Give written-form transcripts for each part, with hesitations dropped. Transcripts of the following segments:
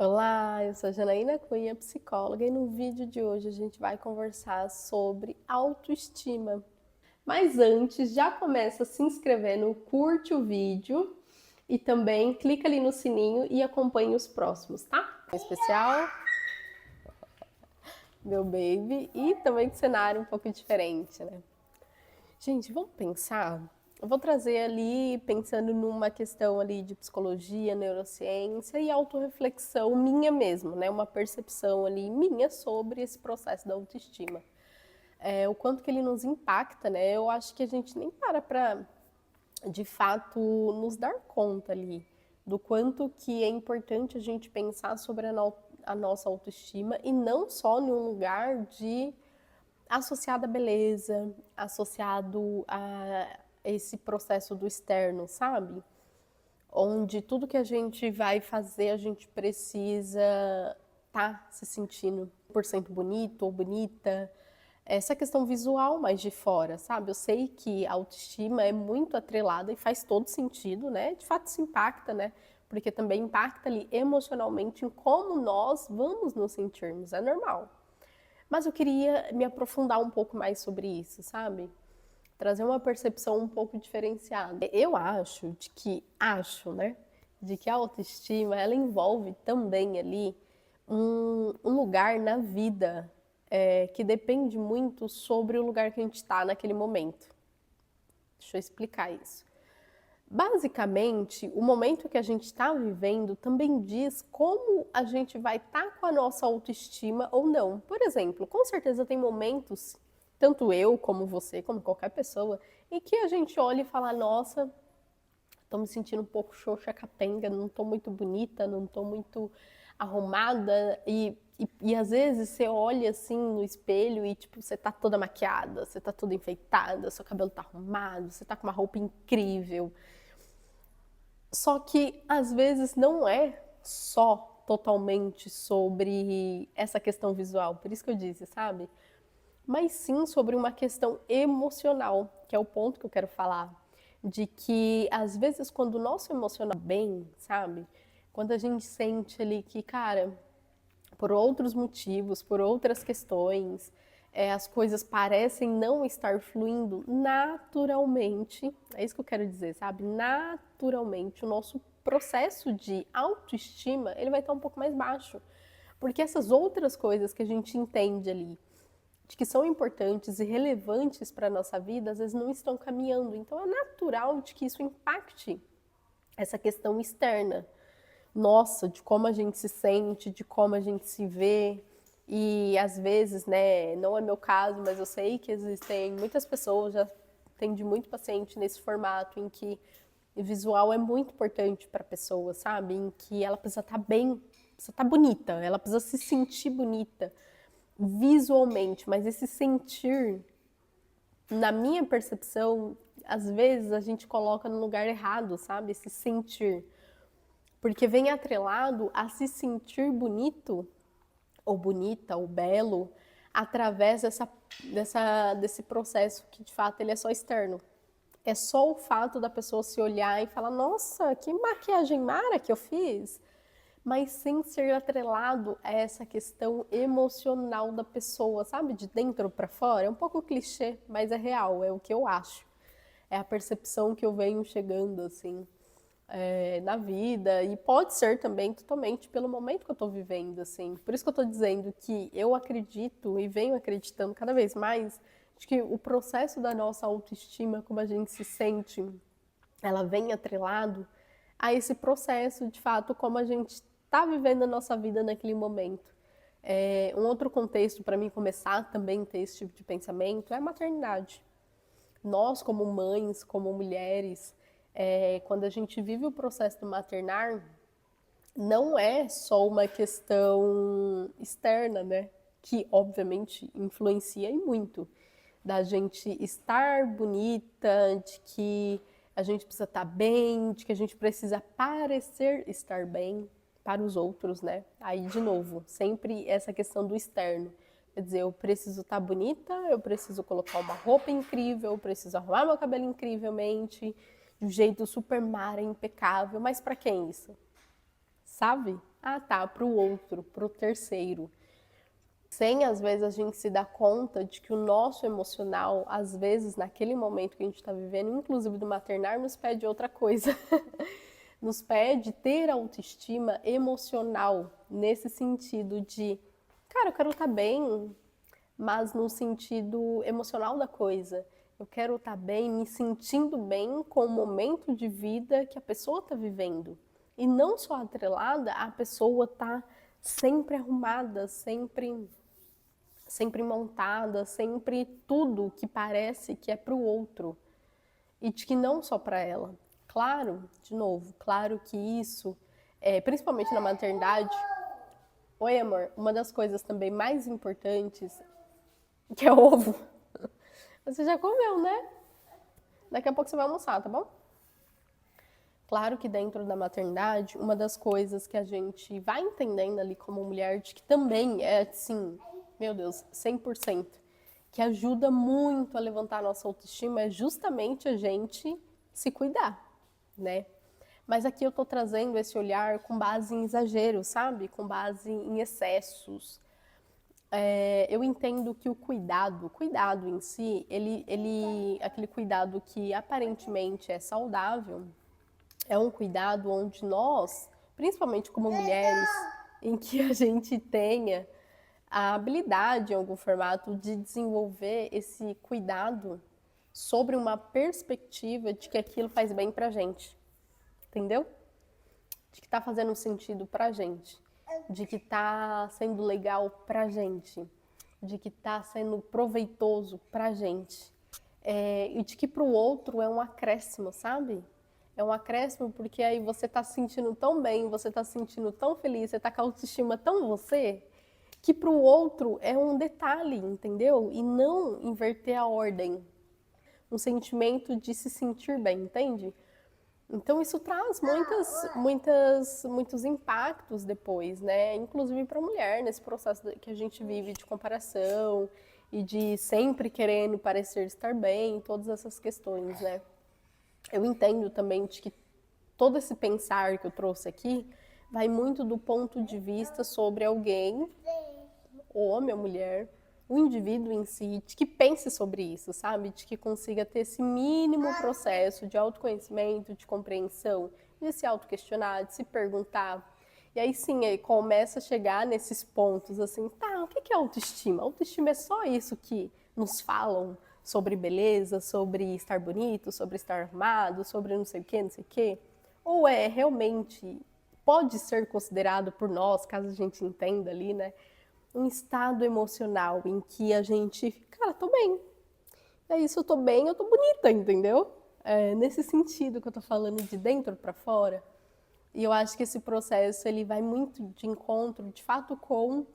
Olá, eu sou a Janaína Cunha, psicóloga, e no vídeo de hoje a gente vai conversar sobre autoestima. Mas antes, já começa se inscrevendo, curte o vídeo e também clica ali no sininho e acompanhe os próximos, tá? Em especial, meu baby, e também com cenário um pouco diferente, né? Gente, vamos pensar? Eu vou trazer ali, pensando numa questão ali de psicologia, neurociência e autorreflexão minha mesmo, né? Uma percepção ali minha sobre esse processo da autoestima. O quanto que ele nos impacta, né? Eu acho que a gente nem para de fato, nos dar conta ali do quanto que é importante a gente pensar sobre a nossa autoestima e não só num lugar de associado à beleza, associado a esse processo do externo, sabe? Onde tudo que a gente vai fazer, a gente precisa tá se sentindo 100% bonito ou bonita. Essa questão visual mais de fora, sabe? Eu sei que a autoestima é muito atrelada e faz todo sentido, né? De fato se impacta, né? Porque também impacta ali emocionalmente em como nós vamos nos sentirmos, é normal. Mas eu queria me aprofundar um pouco mais sobre isso, sabe? Trazer uma percepção um pouco diferenciada. Eu acho, né? De que a autoestima, ela envolve também ali um lugar na vida que depende muito sobre o lugar que a gente está naquele momento. Deixa eu explicar isso. Basicamente, o momento que a gente está vivendo também diz como a gente vai estar com a nossa autoestima ou não. Por exemplo, com certeza tem momentos, tanto eu como você, como qualquer pessoa, em que a gente olha e fala: nossa, estou me sentindo um pouco xoxa capenga, não estou muito bonita, não estou muito arrumada. E às vezes você olha assim no espelho e tipo, você tá toda maquiada, você tá toda enfeitada, seu cabelo tá arrumado, você tá com uma roupa incrível. Só que às vezes não é só totalmente sobre essa questão visual, por isso que eu disse, sabe? Mas sim sobre uma questão emocional, que é o ponto que eu quero falar. De que às vezes quando o nosso emocional bem, sabe? Quando a gente sente ali que, cara, por outros motivos, por outras questões, as coisas parecem não estar fluindo naturalmente. É isso que eu quero dizer, sabe? Naturalmente, o nosso processo de autoestima ele vai estar um pouco mais baixo. Porque essas outras coisas que a gente entende ali, de que são importantes e relevantes para a nossa vida, às vezes não estão caminhando. Então é natural de que isso impacte essa questão externa nossa, de como a gente se sente, de como a gente se vê. E às vezes, né, não é meu caso, mas eu sei que existem muitas pessoas, já atendi muito paciente nesse formato em que o visual é muito importante para a pessoa, sabe? Em que ela precisa estar bem, precisa estar bonita, ela precisa se sentir bonita visualmente, mas esse sentir, na minha percepção, às vezes a gente coloca no lugar errado, sabe? Esse sentir. Porque vem atrelado a se sentir bonito, ou bonita, ou belo, através desse processo que de fato ele é só externo. É só o fato da pessoa se olhar e falar: nossa, que maquiagem mara que eu fiz. Mas sem ser atrelado a essa questão emocional da pessoa, sabe? De dentro para fora. É um pouco clichê, mas é real, é o que eu acho. É a percepção que eu venho chegando, assim na vida e pode ser também totalmente pelo momento que eu estou vivendo, assim. Por isso que eu estou dizendo que eu acredito e venho acreditando cada vez mais de que o processo da nossa autoestima, como a gente se sente, ela vem atrelado a esse processo, de fato, como a gente está vivendo a nossa vida naquele momento. Um outro contexto para mim começar também a ter esse tipo de pensamento é a maternidade. Nós, como mães, como mulheres, quando a gente vive o processo do maternar, não é só uma questão externa, né? Que obviamente influencia e muito da gente estar bonita, de que a gente precisa estar bem, de que a gente precisa parecer estar bem para os outros, né? Aí, de novo, sempre essa questão do externo. Quer dizer, eu preciso estar bonita, eu preciso colocar uma roupa incrível, eu preciso arrumar meu cabelo incrivelmente, de um jeito super mara, impecável. Mas para quem isso? Sabe? Ah, tá, para o outro, para o terceiro. Sem, às vezes, a gente se dar conta de que o nosso emocional, às vezes, naquele momento que a gente está vivendo, inclusive do maternar, nos pede outra coisa. Nos pede ter autoestima emocional, nesse sentido de, cara, eu quero estar bem, mas no sentido emocional da coisa. Eu quero estar bem, me sentindo bem com o momento de vida que a pessoa está vivendo. E não só atrelada a pessoa tá sempre arrumada, sempre montada, sempre tudo que parece que é para o outro e de que não só para ela. Claro, de novo, claro que isso, principalmente na maternidade. Oi, amor. Uma das coisas também mais importantes, que é ovo. Você já comeu, né? Daqui a pouco você vai almoçar, tá bom? Claro que dentro da maternidade, uma das coisas que a gente vai entendendo ali como mulher, de que também é, assim, meu Deus, 100%, que ajuda muito a levantar a nossa autoestima, é justamente a gente se cuidar, né? Mas aqui eu tô trazendo esse olhar com base em exagero, sabe? Com base em excessos. Eu entendo que o cuidado em si, aquele cuidado que aparentemente é saudável, é um cuidado onde nós, principalmente como mulheres, em que a gente tenha a habilidade, em algum formato, de desenvolver esse cuidado sobre uma perspectiva de que aquilo faz bem pra gente, entendeu? De que tá fazendo sentido pra gente, de que tá sendo legal pra gente, de que tá sendo proveitoso pra gente. E de que pro outro é um acréscimo, sabe? É um acréscimo porque aí você tá se sentindo tão bem, você tá se sentindo tão feliz, você tá com a autoestima tão você, que pro outro é um detalhe, entendeu? E não inverter a ordem. Um sentimento de se sentir bem, entende? Então isso traz muitos impactos depois, né? Inclusive para a mulher, nesse processo que a gente vive de comparação e de sempre querendo parecer estar bem, todas essas questões, né? Eu entendo também de que todo esse pensar que eu trouxe aqui vai muito do ponto de vista sobre alguém, homem ou mulher, o indivíduo em si, de que pense sobre isso, sabe? De que consiga ter esse mínimo processo de autoconhecimento, de compreensão, de se autoquestionar, de se perguntar. E aí sim, aí começa a chegar nesses pontos assim, tá, o que é autoestima? Autoestima é só isso que nos falam sobre beleza, sobre estar bonito, sobre estar arrumado, sobre não sei o que, não sei o que? Ou é realmente, pode ser considerado por nós, caso a gente entenda ali, né? Um estado emocional em que a gente, cara, tô bem. É isso, eu tô bem, eu tô bonita, entendeu? Nesse sentido que eu tô falando de dentro para fora. E eu acho que esse processo ele vai muito de encontro, de fato, com,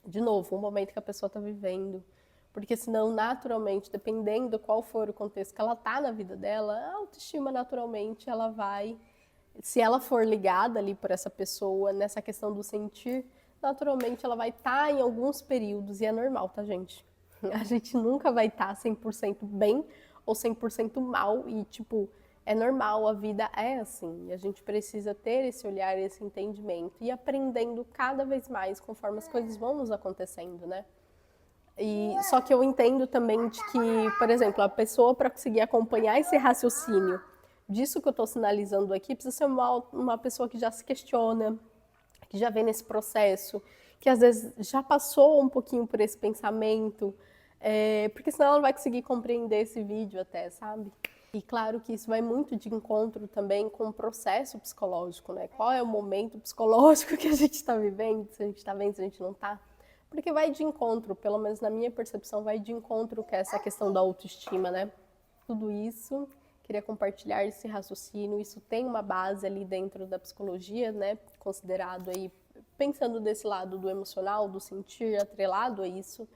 de novo, o momento que a pessoa tá vivendo. Porque senão, naturalmente, dependendo qual for o contexto que ela tá na vida dela, a autoestima naturalmente ela vai, se ela for ligada ali por essa pessoa, nessa questão do sentir, naturalmente ela vai estar em alguns períodos, e é normal, tá, gente? A gente nunca vai estar 100% bem ou 100% mal, e tipo, é normal, a vida é assim, e a gente precisa ter esse olhar, esse entendimento, e aprendendo cada vez mais conforme as coisas vão nos acontecendo, né? E, só que eu entendo também de que, por exemplo, a pessoa para conseguir acompanhar esse raciocínio disso que eu estou sinalizando aqui, precisa ser uma pessoa que já se questiona, que já vem nesse processo, que às vezes já passou um pouquinho por esse pensamento, porque senão ela não vai conseguir compreender esse vídeo até, sabe? E claro que isso vai muito de encontro também com o processo psicológico, né? Qual é o momento psicológico que a gente está vivendo, se a gente está bem, se a gente não está. Porque vai de encontro, pelo menos na minha percepção, vai de encontro com essa questão da autoestima, né? Tudo isso, queria compartilhar esse raciocínio, isso tem uma base ali dentro da psicologia, né? Considerado aí, pensando desse lado do emocional, do sentir, atrelado a isso,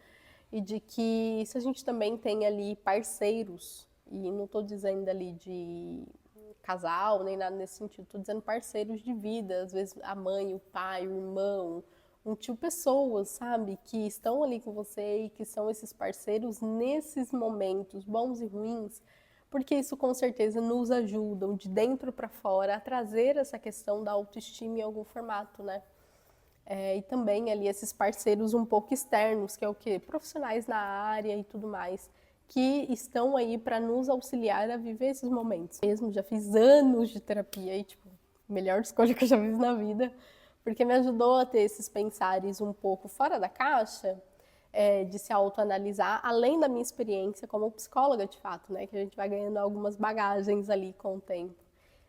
e de que se a gente também tem ali parceiros, e não estou dizendo ali de casal, nem nada nesse sentido, estou dizendo parceiros de vida, às vezes a mãe, o pai, o irmão, um tio, pessoas, sabe, que estão ali com você e que são esses parceiros nesses momentos bons e ruins, porque isso com certeza nos ajudam de dentro para fora a trazer essa questão da autoestima em algum formato, né? E também ali esses parceiros um pouco externos, que é o quê? Profissionais na área e tudo mais, que estão aí para nos auxiliar a viver esses momentos. Mesmo já fiz anos de terapia e, tipo, melhor escolha que eu já fiz na vida, porque me ajudou a ter esses pensares um pouco fora da caixa, de se autoanalisar, além da minha experiência como psicóloga, de fato, né? Que a gente vai ganhando algumas bagagens ali com o tempo.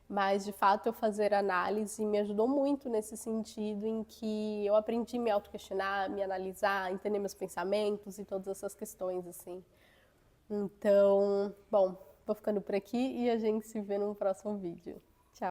Mas, de fato, eu fazer análise me ajudou muito nesse sentido em que eu aprendi a me autoquestionar, me analisar, entender meus pensamentos e todas essas questões, assim. Então, bom, vou ficando por aqui e a gente se vê no próximo vídeo.